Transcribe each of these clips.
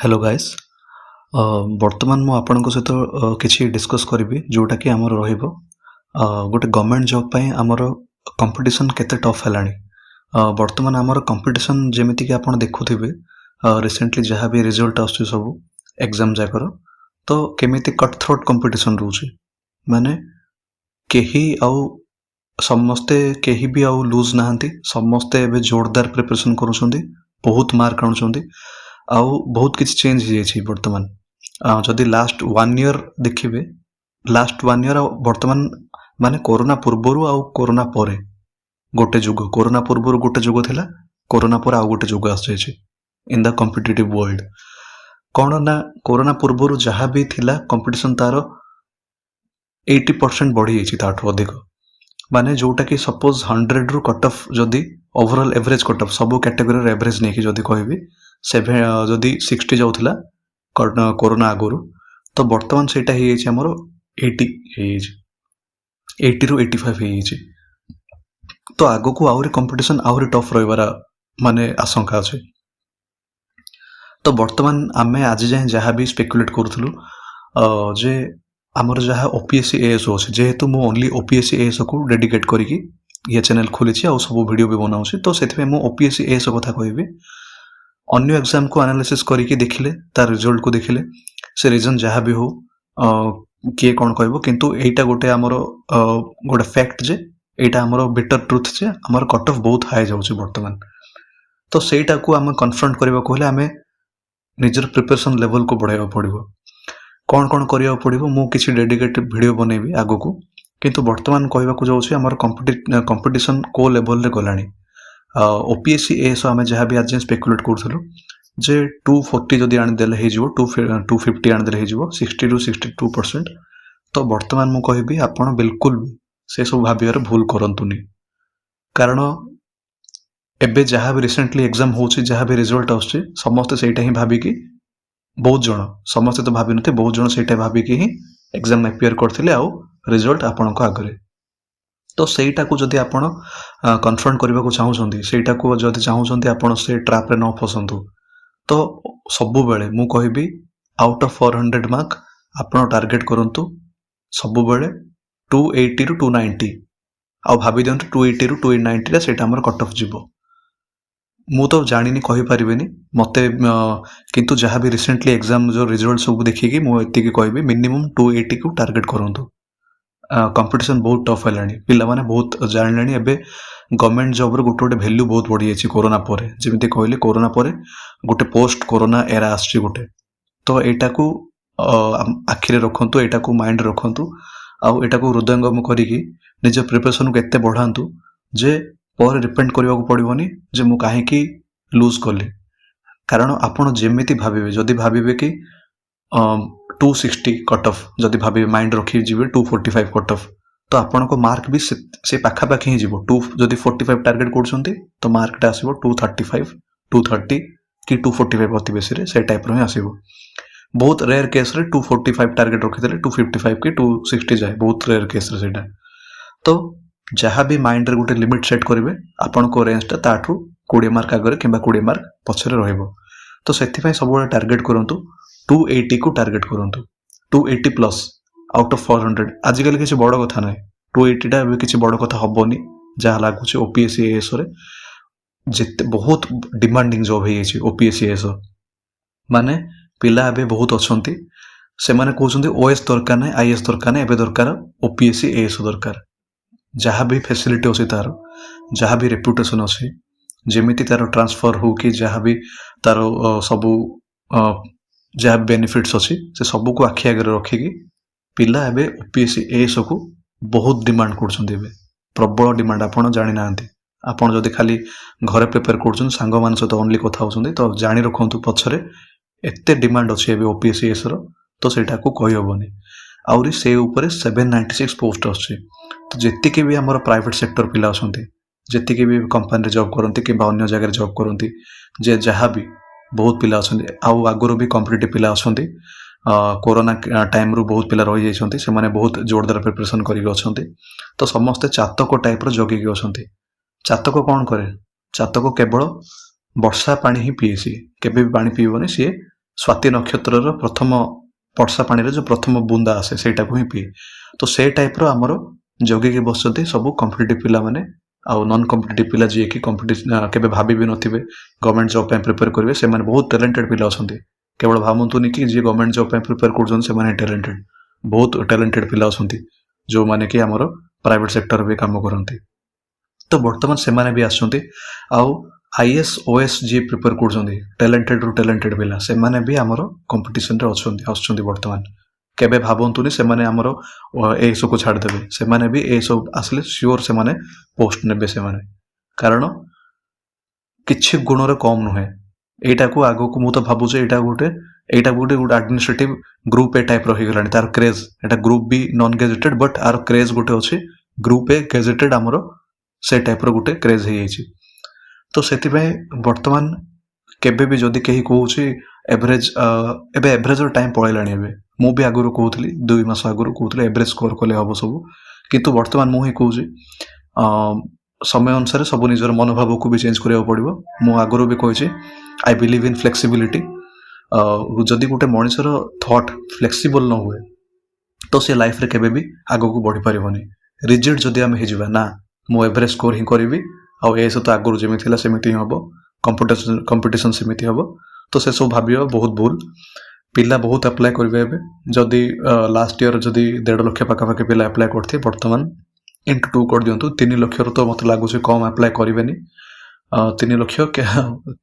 Hello guys. वर्तमान मु आपनको सहित किछि डिस्कस करिवि जोटा कि हमर रहिबो गोटे गवर्नमेंट जॉब पई हमर कंपटीशन केते टफ हेलानी। वर्तमान हमर कंपटीशन जेमिति कि आपण देखुथिबे रिसेंटली जहा भी रिजल्ट आछी सब एग्जाम जाकर तो केमिति कट थ्रोट कंपटीशन रहउची माने केही आउ समस्ते केही भी आउ लूज नाहंती समस्ते एबे जोरदार प्रिपरेशन करूछंदी बहुत मार्क आनुछंदी आउ बहुत किसी चेंज हो बर्तमान जदि लास्ट 1 ईयर देखिए लास्ट 1 ईयर बर्तमान माने कोरोना पूर्वर आउ कोरोना परे गोटे जुग कोरोना पूर्वर गोटे जुग थिला कोरोना पर आउ गोटे जुग आस जायछि इन द कॉम्पिटिटिव वर्ल्ड कोन ना कोरोना पूर्वर जहाँ भी थिला कंपटीशन तार 80% बढ़ी जायछि ताठो अधिक माने जोटा कि सपोज 100 रु कट ऑफ जदि ओवरऑल एवरेज कट ऑफ सब कैटेगरी रे एवरेज नै कि जदि कहबी जदि 60 जाउथिला कोरोना आगुरु तो वर्तमान सेटा ही जायछि हमरो 80 रु 85 ही जायछि तो आगो को आउरी कंपटीशन आउरी टफ रहिबार माने आशंका अछि। तो वर्तमान आमे आज जाय जहाँ भी स्पेकुलेट करूथलु जे हमर जहाँ ओपीएससी एएसओ अछि जेहेतु मो ओनली ओपीएससी एएसओ को डेडिकेट करिकि ये चैनल खोलिछि आ सब वीडियो भी बनाउछि तो सेथि मो ओपीएससी एएसओ कथा कहबी अन्य एग्जाम को एनालिसिस करिकि देखिले तार रिजल्ट को देखिले से रीजन जहाँ भी हो किए कौन कहबो किंतु एटा गोटे हमर गोटे फैक्ट जे एटा हमर बेटर ट्रुथ जे हमर कट ऑफ बहुत हाई जाउछि वर्तमान तो सेटा को हम कन्फ्रंट करबा कहले हमें निजर प्रिपरेशन लेवल को बढ़ाइबा पड़िबो कौन कौन करिया पड़िबो मु किछि डेडिकेटेड वीडियो बनेबी आगो को किंतु वर्तमान कहबा को जाउछि हमर कंपटीशन को लेवल रे गलानी ओपीएससी एएसओ आमे जहाँ भी आज स्पेकुलेट करूथलु जे 240 जदि आनि देले हे जिवो 250 आनि देले हे जिवो 60 टू 62% तो वर्तमान मु कहबी आपण बिल्कुल से सब भाबियार भूल करंतुनी कारण एबे जहाँ भी रिसेंटली एग्जाम होछि जहाँ भी रिजल्ट आछी समस्त सेटा ही भाबी कि बहुत जण समस्त तो भाबी नते बहुत जण सेटा भाबी कि ही एग्जाम अपियर करथिले आउ रिजल्ट आपण को आगरे तो सेटा को जदि आपण कन्फ्रंट करबा को चाहउछंती सेटा को जदि चाहउछंती आपण से ट्रैप रे न फसंतु तो सबु बेले मु कहबी आउट ऑफ 400 मार्क आपण टारगेट करंतु सबु बेले 280 रु 290 आ भाबी दंतु 280 रु 290 रे सेटा हमर कट ऑफ जिवो मु तो जानिनी कहि परिबेनी मते किंतु जहाँ भी रिसेंटली एग्जाम जो रिजल्ट सब देखिकी मु एति की कहबी मिनिमम 280 को टारगेट करंतु कंपटीशन बहुत टफ हेलानी पिला माने बहुत जानलानी एबे गवर्नमेंट जॉब रो गोटे वैल्यू बहुत बढ़ी जायछि कोरोना परे जेमिति कहले कोरोना परे गोटे पोस्ट कोरोना एरा आछि गोटे तो एटा को आखिरे रखंतु एटा को माइंड रखंतु आ एटा को हृदयंगम करिकि निज प्रिपरेशन को एते बढ़ांतु जे पर डिपेंड करबा को पड़िबोनी जे मु काहे की लूज करली कारण आपण जेमिति भाबिबे जदि भाबिबे कि 260 कट ऑफ जदि भाबी माइंड रखी जिवे 245 कट ऑफ तो आपण को मार्क भी से पाखा पाखी ही जिवो 2 जदि 45 टारगेट करछंती तो मार्क टा आसीबो 235 230 कि 245 अति बेसी रे से टाइप रो ही आसीबो बहुत रेयर केस रे 245 टारगेट रखिदेले 255 कि 260 जाय बहुत रेयर केस रे सेटा तो जहाँ भी माइंड रे गोटे लिमिट सेट करिवे आपण को रेंज ता ताठू 20 मार्क आगरे किबा 20 मार्क पछरे रहइबो तो सेथि पय सब टारगेट करंतु 280 को टारगेट करंतु 280 प्लस आउट ऑफ 400 आजिकल किसी बड़ कथा ना 280 टा एबे किसी बड़ कथा हबोनी जहा लागुचे ओपीएससी एएसओ रे जेते बहुत डिमांडिंग जॉब हे छै ओपीएससी एएसओ माने पिला एबे बहुत अछंती से माने कहउछंती ओएस दरकार नै आईएएस दरकार नै एबे दरकार ओपीएससी एएसओ दरकार जहा भी फैसिलिटी अछि तार जहा भी रेपुटेशन अछि जेमिति तार ट्रांसफर हो कि जहा भी तार सबु जहाँ बेनिफिट्स अच्छी से सबू को आखि आगे रखिकी पिला एबे ओपीएससी एएसओ को बहुत डिमांड करछंती एबे प्रबल डिमांड आपण जानि नांती आपण जदि खाली घरे प्रिपेयर करछन सांग मान सहित ओनली कथा होछंती तो जानि रखंतु पछरे एते डिमांड अछि एबे ओपीएससी एएसओ रो तो सेटा को कहि होबनी आउरी से ऊपर 796 पोस्ट अछि तो जेतिके भी हमर प्राइवेट सेक्टर पिला अछंती जेतिके भी कंपनी रे जॉब करंती कि अन्य जगह रे जॉब करंती जे जहाँ भी बहुत पिला अछंती आउ आगरो भी कॉम्पिटिटिव पिला अछंती कोरोना टाइम रो बहुत पिला रहि जाइछंती से माने बहुत जोरदार प्रिपरेशन करि अछंती तो समस्त चातक टाइप रो जगी के अछंती चातक कोन करे चातक केवल वर्षा पानी ही पीए सी केबे भी पानी पीबोनी सी ସ୍ୱାତି ନକ୍ଷତ୍ରର ପ୍ରଥମ ବର୍ଷା ପାଣିରେ ଯୋଉ ପ୍ରଥମ ବୁନ୍ଦା ଆସେ ସେଇଟାକୁ ହିଁ ପିଏ। ତ ସେ ଟାଇପ୍ର ଆମର ଜଗିକି ବସନ୍ତି ସବୁ କମ୍ପିଟିଟିଭ୍ ପିଲାମାନେ ଆଉ ନନ୍ କମ୍ପିଟିଟିଭ୍ ପିଲା ଯିଏକି କେବେ ଭାବି ବି ନଥିବେ ଗଭର୍ଣ୍ଣମେଣ୍ଟ ଜବ୍ ପାଇଁ ପ୍ରିପେୟାର କରିବେ। ସେମାନେ ବହୁତ ଟ୍ୟାଲେଣ୍ଟେଡ୍ ପିଲା ଅଛନ୍ତି। କେବଳ ଭାବନ୍ତୁନି କି ଯିଏ ଗଭର୍ଣ୍ଣମେଣ୍ଟ ଜବ୍ ପାଇଁ ପ୍ରିପେୟାର କରୁଛନ୍ତି ସେମାନେ ଟ୍ୟାଲେଣ୍ଟେଡ୍। ବହୁତ ଟ୍ୟାଲେଣ୍ଟେଡ୍ ପିଲା ଅଛନ୍ତି ଯୋଉମାନେ କି ଆମର ପ୍ରାଇଭେଟ ସେକ୍ଟର ବି କାମ କରନ୍ତି। ତ ବର୍ତ୍ତମାନ ସେମାନେ ବି ଆସୁଛନ୍ତି ଆଉ ଆଇଏଏସ୍ ଓଏସ୍ ଯିଏ ପ୍ରିପେୟାର କରୁଛନ୍ତି ଟ୍ୟାଲେଣ୍ଟେଡ୍ରୁ ଟ୍ୟାଲେଣ୍ଟେଡ୍ ପିଲା ସେମାନେ ବି ଆମର କମ୍ପିଟିସନରେ ଆସୁଛନ୍ତି ବର୍ତ୍ତମାନ। କେବେ ଭାବନ୍ତୁନି ସେମାନେ ଆମର ଏସବୁକୁ ଛାଡ଼ିଦେବେ। ସେମାନେ ବି ଏସବୁ ଆସିଲେ ସିଓର ସେମାନେ ପୋଷ୍ଟ ନେବେ ସେମାନେ, କାରଣ କିଛି ଗୁଣରେ କମ୍ ନୁହେଁ। ଏଇଟାକୁ ଆଗକୁ ମୁଁ ତ ଭାବୁଛି ଏଇଟା ଗୋଟେ ଆଡମିନିଷ୍ଟ୍ରେଟିଭ ଗ୍ରୁପ ଏ ଟାଇପ୍ର ହେଇଗଲାଣି ତାର କ୍ରେଜ୍। ଏଇଟା group B non gazetted but R craze ଗୋଟେ ଅଛି। ଗ୍ରୁପ ଏ ଗେଜେଟେଡ୍ ଆମର ସେ ଟାଇପ୍ର ଗୋଟେ କ୍ରେଜ୍ ହେଇଯାଇଛି। ତ ସେଥିପାଇଁ ବର୍ତ୍ତମାନ କେବେ ବି ଯଦି କେହି କହୁଛି ଏଭରେଜ, ଏବେ ଏଭରେଜର ଟାଇମ୍ ପଳେଇଲାଣି। ଏବେ ମୁଁ ବି ଆଗରୁ କହୁଥିଲି 2 ମାସ ଆଗରୁ କହୁଥିଲି ଏଭରେଜ ସ୍କୋର କଲେ ହବ ସବୁ, କିନ୍ତୁ ବର୍ତ୍ତମାନ ମୁଁ ହିଁ କହୁଛି ସମୟ ଅନୁସାରେ ସବୁ ନିଜର ମନୋଭାବକୁ ବି ଚେଞ୍ଜ କରିବାକୁ ପଡ଼ିବ। ମୁଁ ଆଗରୁ ବି କହିଛି ଆଇ ବିଲିଭ୍ ଇନ୍ ଫ୍ଲେକ୍ସିବିଲିଟି। ଯଦି ଗୋଟେ ମଣିଷର ଥଟ୍ ଫ୍ଲେକ୍ସିବଲ୍ ନ ହୁଏ ତ ସେ ଲାଇଫରେ କେବେ ବି ଆଗକୁ ବଢ଼ିପାରିବନି। ରିଜିଡ୍ ଯଦି ଆମେ ହେଇଯିବା ନା ମୁଁ ଏଭରେଜ ସ୍କୋର ହିଁ କରିବି ଆଉ ଏ ସହିତ ଆଗରୁ ଯେମିତି ଥିଲା ସେମିତି ହିଁ ହବ, କମ୍ପିଟିସନ୍ ସେମିତି ହବ, ତ ସେସବୁ ଭାବିବା ବହୁତ ଭୁଲ। ପିଲା ବହୁତ ଆପ୍ଲାଏ କରିବେ ଏବେ। ଯଦି ଲାଷ୍ଟ ଇୟର ଯଦି 1.5 ଲକ୍ଷ ପାଖାପାଖି ପିଲା ଆପ୍ଲାଏ କରିଥିବେ, ବର୍ତ୍ତମାନ ଇଣ୍ଟୁ 2 କରିଦିଅନ୍ତୁ। 3 ଲକ୍ଷରୁ ତ ମୋତେ ଲାଗୁଛି କମ୍ ଆପ୍ଲାଏ କରିବେନି। 3 ଲକ୍ଷ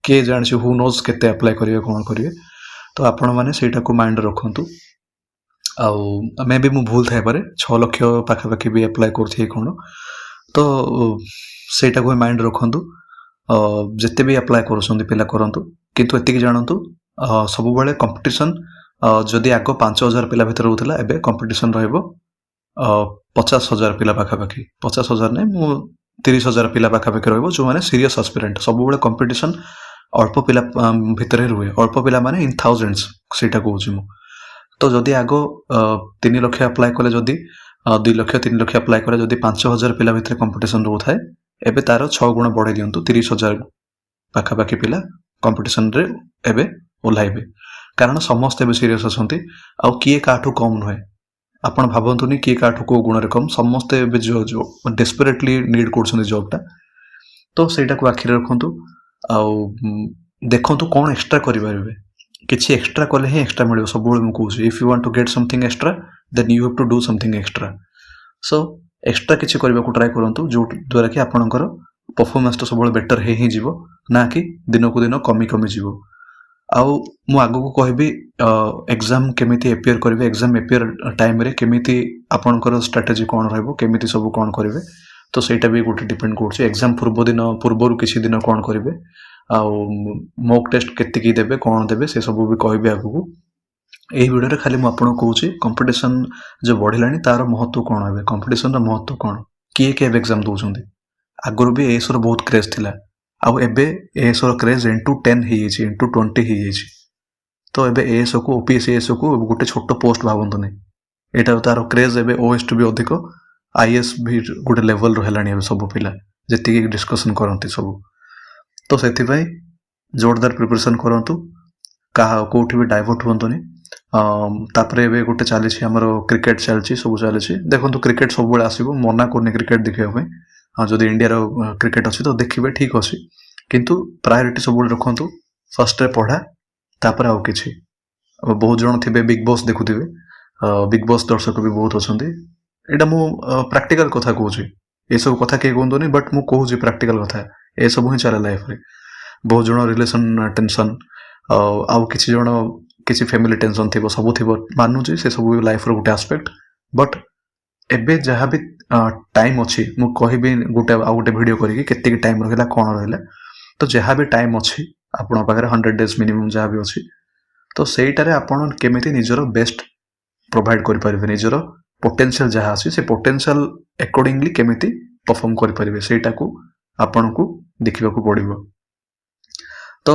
କିଏ ଜାଣିଛି, ହୁ ନୋଜ୍ କେତେ ଆପ୍ଲାଏ କରିବେ କ'ଣ କରିବେ। ତ ଆପଣମାନେ ସେଇଟାକୁ ମାଇଣ୍ଡ ରଖନ୍ତୁ। ଆଉ ମେ ବି ମୁଁ ଭୁଲ ଥାଇପାରେ, 6 ଲକ୍ଷ ପାଖାପାଖି ବି ଆପ୍ଲାଏ କରୁଥିବେ କ'ଣ, ତ ସେଇଟାକୁ ମାଇଣ୍ଡ ରଖନ୍ତୁ। ଯେତେ ବି ଆପ୍ଲାଏ କରୁଛନ୍ତି ପିଲା କରନ୍ତୁ, କିନ୍ତୁ ଏତିକି ଜାଣନ୍ତୁ ସବୁବେଳେ କମ୍ପିଟିସନ୍ ଯଦି ଆଗ 5,000 ପିଲା ଭିତରେ ରହୁଥିଲା, ଏବେ କମ୍ପିଟିସନ୍ ରହିବ 50,000 ପିଲା ପାଖାପାଖି। 50,000 ନାହିଁ, ମୁଁ 30,000 ପିଲା ପାଖାପାଖି ରହିବ ଯେଉଁମାନେ ସିରିୟସ୍ ଆସ୍ପିରାଣ୍ଟ। ସବୁବେଳେ କମ୍ପିଟିସନ୍ ଅଳ୍ପ ପିଲା ଭିତରେ ରୁହେ। ଅଳ୍ପ ପିଲା ମାନେ ଇନ୍ ଥାଉଜେଣ୍ଡସ୍, ସେଇଟା କହୁଛି ମୁଁ। ତ ଯଦି ଆଗ 3 ଲକ୍ଷ ଆପ୍ଲାଏ କଲେ, ଯଦି 2 ଲକ୍ଷ 3 ଲକ୍ଷ ଆପ୍ଲାଏ କଲେ, ଯଦି 5,000 ପିଲା ଭିତରେ କମ୍ପିଟିସନ୍ ରହୁଥାଏ, ଏବେ ତାର 6 ଗୁଣ ବଢ଼େଇ ଦିଅନ୍ତୁ। 30,000 ପାଖାପାଖି ପିଲା କମ୍ପିଟିସନ୍ରେ ଏବେ ଓହ୍ଲାଇବେ, କାରଣ ସମସ୍ତେ ଏବେ ସିରିୟସ୍ ଅଛନ୍ତି ଆଉ କିଏ କାହାଠୁ କମ୍ ନୁହେଁ। ଆପଣ ଭାବନ୍ତୁନି କିଏ କାହାଠୁ କେଉଁ ଗୁଣରେ କମ୍। ସମସ୍ତେ ଏବେ ଡେସ୍ପେରେଟଲି ନିଡ୍ କରୁଛନ୍ତି ଜବ୍ଟା। ତ ସେଇଟାକୁ ଆଖିରେ ରଖନ୍ତୁ ଆଉ ଦେଖନ୍ତୁ କ'ଣ ଏକ୍ସଟ୍ରା କରିପାରିବେ। କିଛି ଏକ୍ସଟ୍ରା କଲେ ହିଁ ଏକ୍ସଟ୍ରା ମିଳିବ। ସବୁବେଳେ ମୁଁ କହୁଛି, if you want to get something extra then you have to do something extra. So extra କିଛି କରିବାକୁ ଟ୍ରାଏ କରନ୍ତୁ, ଯେଉଁ ଦ୍ୱାରା କି ଆପଣଙ୍କର ପରଫର୍ମାନ୍ସଟା ସବୁବେଳେ ବେଟର୍ ହେଇ ହିଁ ଯିବ, ନା କି ଦିନକୁ ଦିନ କମି ଯିବ। ଆଉ ମୁଁ ଆଗକୁ କହିବି ଏକ୍ଜାମ୍ କେମିତି ଏପିୟର କରିବେ, ଏକ୍ଜାମ୍ ଏପିୟର ଟାଇମ୍ରେ କେମିତି ଆପଣଙ୍କର ଷ୍ଟ୍ରାଟେଜି କ'ଣ ରହିବ, କେମିତି ସବୁ କ'ଣ କରିବେ। ତ ସେଇଟା ବି ଗୋଟେ ଡିପେଣ୍ଡ କରୁଛି। ଏକ୍ଜାମ୍ ପୂର୍ବରୁ କିଛି ଦିନ କ'ଣ କରିବେ, ଆଉ ମକ୍ ଟେଷ୍ଟ କେତିକି ଦେବେ, କ'ଣ ଦେବେ, ସେସବୁ ବି କହିବି ଆଗକୁ। ଏହି ଭିଡ଼ିଓରେ ଖାଲି ମୁଁ ଆପଣଙ୍କୁ କହୁଛି କମ୍ପିଟିସନ୍ ଯେଉଁ ବଢ଼ିଲାଣି ତାର ମହତ୍ତ୍ୱ କ'ଣ। ଏବେ କମ୍ପିଟିସନ୍ର ମହତ୍ତ୍ୱ କ'ଣ, କିଏ କିଏ ଏବେ ଏକ୍ଜାମ୍ ଦେଉଛନ୍ତି। ଆଗରୁ ବି ଏଏସ୍ର ବହୁତ କ୍ରେଜ୍ ଥିଲା, ଆଉ ଏବେ ଏଏସ୍ର କ୍ରେଜ୍ *10 ହେଇଯାଇଛି, *20 ହେଇଯାଇଛି। ତ ଏବେ ଏଏସ୍କୁ, ଓପିଏସ୍ ଏଏସ୍କୁ ଗୋଟେ ଛୋଟ ପୋଷ୍ଟ ଭାବନ୍ତୁନି। ଏଇଟା ତାର କ୍ରେଜ୍ ଏବେ ଓଏସ୍ ବି ଅଧିକ, ଆଇଏଏସ୍ ବି ଗୋଟେ ଲେଭେଲ୍ର ହେଲାଣି ଏବେ ସବୁ ପିଲା ଯେତିକି ଡିସ୍କସନ୍ କରନ୍ତି ସବୁ। ତ ସେଥିପାଇଁ ଜୋରଦାର ପ୍ରିପାରେସନ୍ କରନ୍ତୁ, କେଉଁଠି ବି ଡାଇଭର୍ଟ ହୁଅନ୍ତୁନି। ତାପରେ ଏବେ ଗୋଟେ ଚାଲିଛି ଆମର କ୍ରିକେଟ୍ ଚାଲିଛି, ସବୁ ଚାଲିଛି। ଦେଖନ୍ତୁ କ୍ରିକେଟ୍ ସବୁବେଳେ ଆସିବ, ମନା କରୁନି କ୍ରିକେଟ୍ ଦେଖିବା ପାଇଁ। ଯଦି ଇଣ୍ଡିଆର କ୍ରିକେଟ୍ ଅଛି ତ ଦେଖିବେ, ଠିକ୍ ଅଛି, କିନ୍ତୁ ପ୍ରାୟୋରିଟି ସବୁବେଳେ ରଖନ୍ତୁ। ଫାର୍ଷ୍ଟରେ ପଢ଼ା, ତାପରେ ଆଉ କିଛି। ବହୁତ ଜଣ ଥିବେ ବିଗ୍ ବସ୍ ଦେଖୁଥିବେ, ବିଗ୍ ବସ୍ ଦର୍ଶକ ବି ବହୁତ ଅଛନ୍ତି। ଏଇଟା ମୁଁ ପ୍ରାକ୍ଟିକାଲ କଥା କହୁଛି, ଏସବୁ କଥା କେହି କୁହନ୍ତୁନି, ବଟ୍ ମୁଁ କହୁଛି ପ୍ରାକ୍ଟିକାଲ କଥା। ଏସବୁ ହିଁ ଚାଲେ ଲାଇଫ୍ରେ। ବହୁତ ଜଣ ରିଲେସନ୍ ଟେନସନ୍, ଆଉ କିଛି ଜଣ କିଛି ଫ୍ୟାମିଲି ଟେନସନ୍ ଥିବ, ସବୁ ଥିବ, ମାନୁଛି ସେସବୁ ଲାଇଫ୍ର ଗୋଟେ ଆସ୍ପେକ୍ଟ। ବଟ୍ ଏବେ ଯାହା ବି ଟାଇମ୍ ଅଛି, ମୁଁ କହିବି ଆଉ ଗୋଟେ ଭିଡ଼ିଓ କରିକି କେତିକି ଟାଇମ୍ ରହିଲା, କ'ଣ ରହିଲା। ତ ଯାହା ବି ଟାଇମ୍ ଅଛି ଆପଣଙ୍କ ପାଖରେ, 100 days ମିନିମମ୍ ଯାହା ବି ଅଛି, ତ ସେଇଟାରେ ଆପଣ କେମିତି ନିଜର ବେଷ୍ଟ ପ୍ରୋଭାଇଡ଼ କରିପାରିବେ, ନିଜର ପୋଟେନ୍ସିଆଲ୍ ଯାହା ଅଛି ସେ ପୋଟେନ୍ସିଆଲ୍ ଆକର୍ଡ଼ିଂଲି କେମିତି ପରଫର୍ମ କରିପାରିବେ, ସେଇଟାକୁ ଆପଣଙ୍କୁ ଦେଖିବାକୁ ପଡ଼ିବ। ତ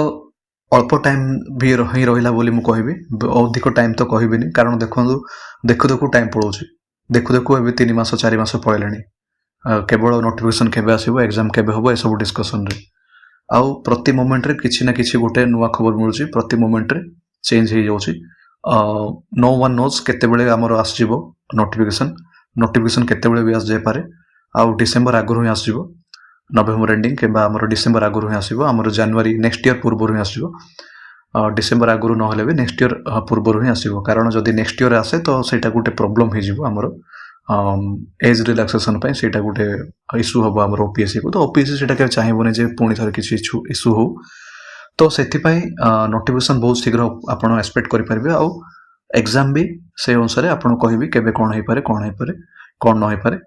ଅଳ୍ପ ଟାଇମ୍ ବି ହିଁ ରହିଲା ବୋଲି ମୁଁ କହିବି, ଅଧିକ ଟାଇମ୍ ତ କହିବିନି, କାରଣ ଦେଖନ୍ତୁ ଦେଖୁ ଦେଖୁ ଟାଇମ୍ ପଳାଉଛି। ଦେଖୁ ଦେଖୁ ଏବେ 3 ମାସ 4 ମାସ ପଳେଇଲାଣି। କେବଳ ନୋଟିଫିକେସନ୍ କେବେ ଆସିବ, ଏକ୍ଜାମ୍ କେବେ ହେବ, ଏସବୁ ଡିସ୍କସନ୍ରେ। ଆଉ ପ୍ରତି ମୋମେଣ୍ଟରେ କିଛି ନା କିଛି ଗୋଟେ ନୂଆ ଖବର ମିଳୁଛି। ପ୍ରତି ମୋମେଣ୍ଟରେ चेंज हो जाउछि नो वन नोज केतेबेले हमर आसीबो नोटिफिकेशन केतेबेले भी आस जाय पारे आ डिसेंबर आगुर ही आसीबो नवेम्बर एंडिंग के हमर डिसेंबर आगुर ही आसीबो हमर जनवरी नेक्स्ट ईयर पूर्व ही आसीबो डिसेंबर आगुर न हेले भी नेक्स्ट ईयर पूर्व ही आसीबो कारण जदि नेक्स्ट ईयर आसे तो सेटा गोटे प्रॉब्लम हो जिवो हमर एज रिलैक्सेशन पे सेटा गोटे इश्यू हम आम ओपीएससी को तो ओपीएससी सेटा के चाहिए जे पुणी थर किसी इश्यू हो तो से नोटिफिकेशन बहुत शीघ्र आप एक्सपेक्ट करेंगे आउ एग्जाम भी से अनुसार आपको कहबी केबे कौन हो पारे कौन हो पारे कौन न हो पारे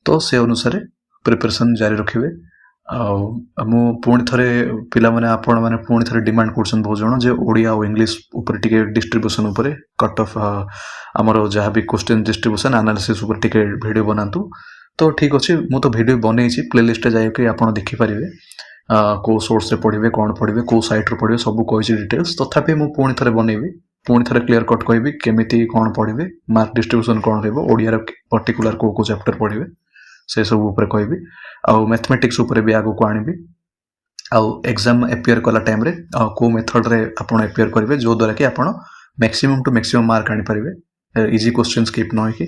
तो से अनुसार प्रिपरेशन जारी रखिए मु पुणी थे पिला माने आपण माने पुणी थे डिमांड करछन बहुत जण जे ओडिया और इंग्लिश ऊपर टिके डिस्ट्रीब्यूशन ऊपर कट ऑफ हमरो जहाँ भी क्वेश्चन डिस्ट्रीब्यूशन एनालिसिस ऊपर टिके वीडियो बनातु तो ठीक अच्छे मु तो वीडियो बनई प्लेलिस्ट जाइए आप देखिपारे को सोर्स रे पढ़िबे कौन पढ़िबे को साइट रे पढ़िबे सब कहि डिटेल्स तथापि मु पुणी थे बनैबी पुणी थे क्लियर कट कहबी केमिति कौन पढ़िबे मार्क डिस्ट्रीब्यूशन कौन रहबो ओडिया रे पर्टिकुलर को चैप्टर पढ़िबे से सब ऊपर कहबी आउ मैथमेटिक्स ऊपर भी आगो को आनिबी आउ एग्जाम अपियर कला टाइम रे को मेथड रे आपण अपियर करिवे जो द्वारा कि आपण मैक्सिमम टू मैक्सिमम मार्क आनी परिवे इजी क्वेश्चन स्किप न होई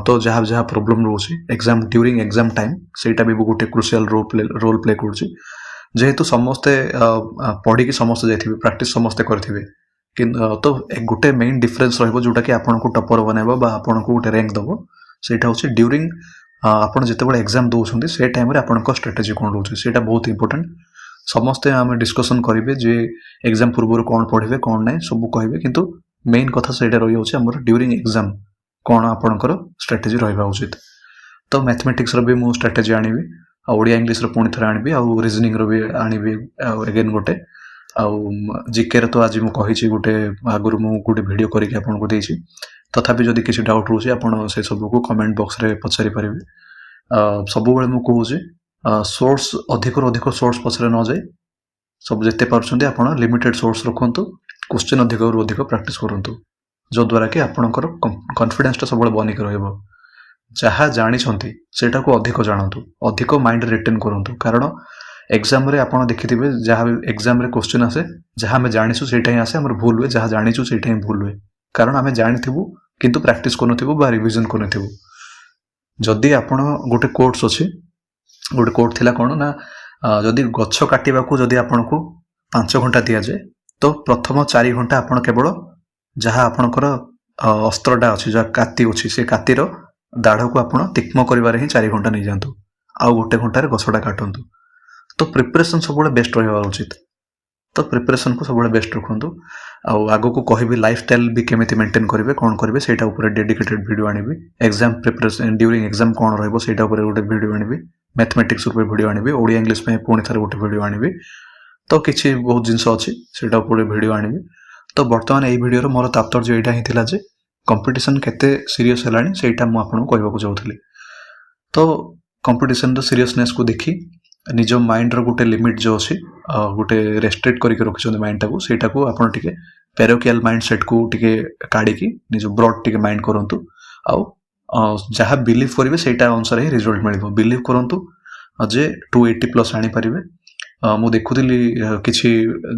तो जहाँ जहाँ प्रोब्लेम रोचे एग्जाम ड्यूरिंग एग्जाम टाइम सेटा भी गोटे क्रुशियल रोल प्ले करुच्ची जेहेतु समस्ते पढ़ी समस्ते जाइए प्राक्टिस समस्ते करेंगे तो गोटे मेन डिफरेन्स रोटा कि आपको टपर बनइब आपको गोटे रैंक दब सेटा हूँ ड्यूरिंग आपड़ जिते एग्जाम दौरान से टाइम आप स्ट्रेटेजी कौन रोचे से बहुत इंपोर्टेंट समस्ते आम डिस्कसन करेंगे जे एग्जाम पूर्व कौन पढ़े कौन ना सब कहे किंतु मेन कथा से रही है ड्यूरिंग एग्जाम कौन आपणकर स्ट्रेटेजी रहा उचित तो मैथमेटिक्स भी मुझे स्ट्रेटेजी आनी ओडिया इंग्लिश पुणी थे आनी आउ रिजनिंग भी आनी एगेन गोटे आउ जिके तो आज मुझे गोटे आगुरी गोटे वीडियो करके आपको देती तथापि जदि किसी डाउट रोचे आप से सब को कमेंट बॉक्स रे पचारि पारे सब मुझे कहूँ सोर्स अधिक सोर्स पचरे न जाए सब जिते पार्टी आप लिमिटेड सोर्स रखु क्वेश्चन अधिक अधिक प्रैक्टिस करूँ जो द्वारा कि आपणकर कॉन्फिडेंस सब बनिक रहा जानी सेटा को अधिक जानतु अधिक माइंड रिटेन करूँ कारण एग्जाम रे आप देखिथे जहाँ एग्जाम रे क्वेश्चन आसे जहाँ आम जानीचु से आसे आम भूल हुए जहाँ जानीचु से भूल हुए कारण आम जानी किंतु प्रैक्टिस करूँ रिविजन करूँ जदि आपण गोटे कोर्स अच्छे गोटे कोर्ट थिला कौन ना जदि गछ काटा जदि आपण को 5 घंटा दि जाए तो प्रथम 4 घंटा आपण केवल जहाँ आपणकर अस्त्रटा अच्छी जहाँ काती अच्छी से कातीर दाढ़ को आप तीक्ष्ण कर 4 घंटा नहीं जातु आउ गोटे घंटे गछटा काटतु तो प्रिपरेशन सब बेस्ट रहा उचित तो प्रिपरेशन को सब बेस्ट रखु आग को कहबी लाइफस्टाइल भी केमिति मेंटेन करेंगे कौन करेंगे सेटा ऊपर डेडिकेटेड वीडियो आनिबी एग्जाम प्रिपरेशन ड्यूरिंग एग्जाम कौन रहिबो सेटा ऊपर गोटे वीडियो आनिबी मैथमेटिक्स ऊपर वीडियो आनिबी ओडिया इंग्लिश में पुणी थे गोटे वीडियो आनिबी तो किसी बहुत जिनस अच्छी सेटा ऊपर वीडियो आनिबी तो बर्तमान यही वीडियो मोर तात्पर्य यहाँ ही था कंपटीशन केते सीरियस है सेटा मुझे कहवाक चाहूली तो कंपटीशन रो सीरियसनेस को देखी निज माइंड रो गोटे लिमिट जो अच्छी गोटे रेस्ट्रिक्ट करके रखिंट माइंड टाक सेटा को आप पेरोकियल माइंड सेट को टिके काढ़ी निज ब्रॉड टिके माइंड करंतु आउ जहाँ बिलीव करेंगे सेटा अनुसार ही रिजल्ट मिल बिलीव करंतु जे 280 प्लस आनी पारिबे मु देखुली किसी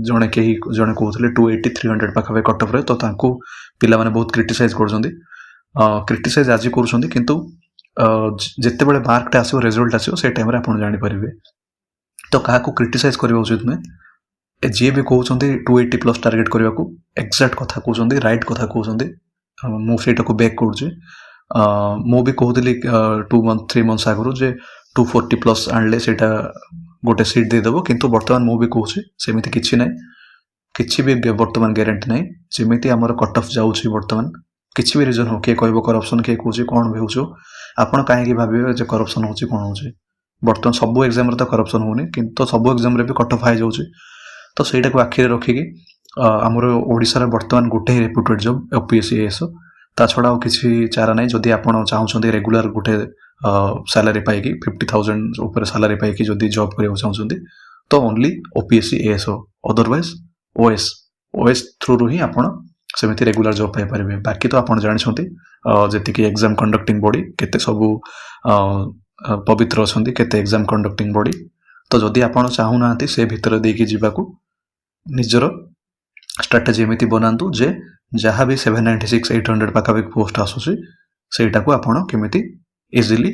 जड़े कहीं जड़े कहते 280 300 पाखापे कट ऑफ तो तांको पिला माने बहुत क्रिटिसाइज क्रिटिसाइज आज करुँच किंतु जिते बड़े मार्कटा आसो रिजल्ट आसो से टाइम आप जानीपारे तो क्या क्रिटिसाइज करवा उचित नुहे जी भी कहते 280 प्लस टार्गेट करने को एक्जाक्ट कथा कहते राइट कथा कहते मुझे को बैक करुँ भी कहती 2 मंथ 3 मंथ्स आगु जे 240 प्लस आणले सेटा गोटे सीट देदेव किंतु बर्तमान मुझे कहूँ सेमती किसी ना कि भी बर्तमान ग्यारंटी ना जमी आमर कट ऑफ जाऊँगी बर्तमान किसी भी रिजन हो किए कह करप्शन किए कौन कौन भी हो आपड़ कहीं भावे करप्शन हो कौन हो बर्तमान सब एग्जाम तो करप्शन होनी किंतु सब एग्जाम भी कट ऑफ हाई जाऊँगी तो सहीटा को आखिरे रखिकी आमर ओडिशार बर्तमान गोटे रेपुटेड जॉब यूपीएससी एएस ता छड़ा और किसी चारा ना जदि आप चाहते रेगुलर गोटे सैलरी पाई 50,000 ऊपर सैलरी पाई जदि जॉब करने चाहते तो only OPSC as otherwise OS through रू ही आपड़ सेमती रेगुलर जॉब पाई पारे बाकी तो आप जानते जी एग्जाम कंडक्टिंग बॉडी केते सब पवित्र अच्छा केते एग्जाम कंडक्टिंग बॉडी तो जदि आप चाहूना से भितर देकी जीवाकू निजर स्ट्राटेजी एमती बनातु जे जहाँ भी 796 800 पाखापाखि पोस्ट आसूसी सेटा को आपण केमिति इजिली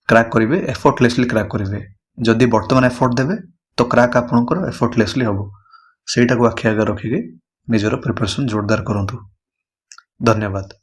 क्रैक करेंगे, एफर्टलेसली क्रैक करेंगे। जदि वर्तमान एफर्ट देवे तो क्रैक आपणकर एफर्टलेसली हम सेटा को आखि आगे रखिके निजर प्रिपरेशन जोरदार करंतु। धन्यवाद।